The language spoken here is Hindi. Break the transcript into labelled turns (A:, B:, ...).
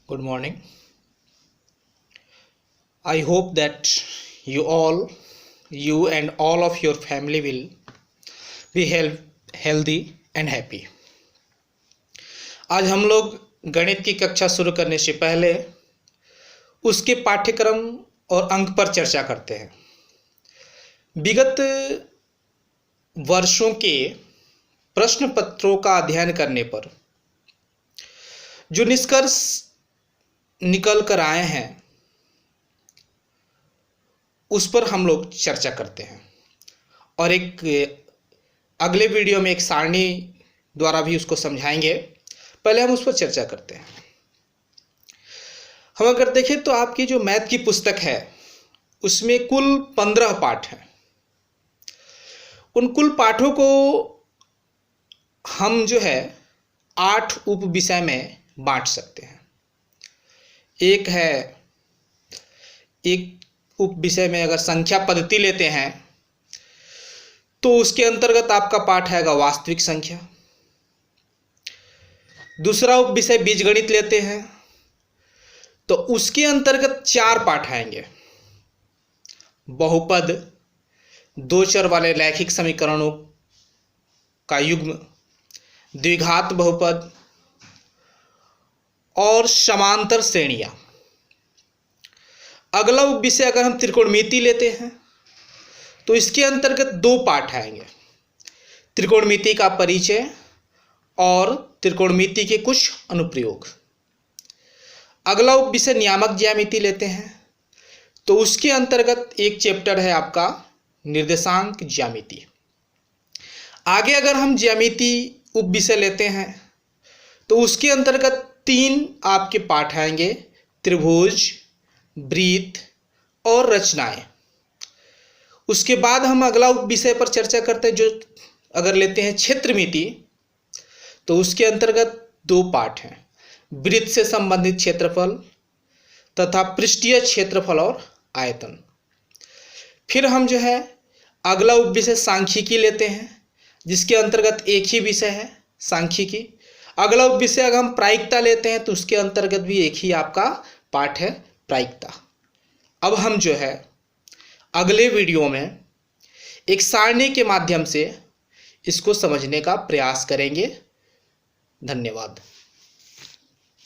A: Good morning. I hope that you and all of your family will be healthy and happy. आज हम लोग गणित की कक्षा शुरू करने से पहले उसके पाठ्यक्रम और अंक पर चर्चा करते हैं। विगत वर्षों के प्रश्न पत्रों का अध्ययन करने पर जो निष्कर्ष निकल कर आए हैं उस पर हम लोग चर्चा करते हैं और एक अगले वीडियो में एक सारणी द्वारा भी उसको समझाएंगे। पहले हम उस पर चर्चा करते हैं। हम अगर देखें तो आपकी जो मैथ की पुस्तक है उसमें कुल 15 पाठ हैं। उन कुल पाठों को हम जो है 8 उप विषय में बांट सकते हैं। एक उप विषय में अगर संख्या पद्धति लेते हैं तो उसके अंतर्गत आपका पाठ आएगा वास्तविक संख्या। दूसरा उप विषय बीजगणित लेते हैं तो उसके अंतर्गत 4 पाठ आएंगे। बहुपद, दो चर वाले रैखिक समीकरणों का युग्म, द्विघात बहुपद और समांतर श्रेणियां। अगला उप विषय अगर हम त्रिकोणमिति लेते हैं तो इसके अंतर्गत 2 पाठ आएंगे, त्रिकोणमिति का परिचय और त्रिकोणमिति के कुछ अनुप्रयोग। अगला उप विषय नियामक ज्यामिति लेते हैं तो उसके अंतर्गत एक चैप्टर है आपका निर्देशांक ज्यामिति। आगे अगर हम ज्यामिति उप विषय लेते हैं तो उसके अंतर्गत 3 आपके पाठ आएंगे, त्रिभुज, वृत्त और रचनाएं। उसके बाद हम अगला उप विषय पर चर्चा करते हैं जो अगर लेते हैं क्षेत्रमिति तो उसके अंतर्गत 2 पाठ हैं, वृत्त से संबंधित क्षेत्रफल तथा पृष्ठीय क्षेत्रफल और आयतन। फिर हम जो है अगला उप विषय सांख्यिकी लेते हैं जिसके अंतर्गत एक ही विषय है सांख्यिकी। अगला उप विषय अगर हम प्रायिकता लेते हैं तो उसके अंतर्गत भी एक ही आपका पाठ है प्रायिकता। अब हम जो है अगले वीडियो में एक सारणी के माध्यम से इसको समझने का प्रयास करेंगे। धन्यवाद।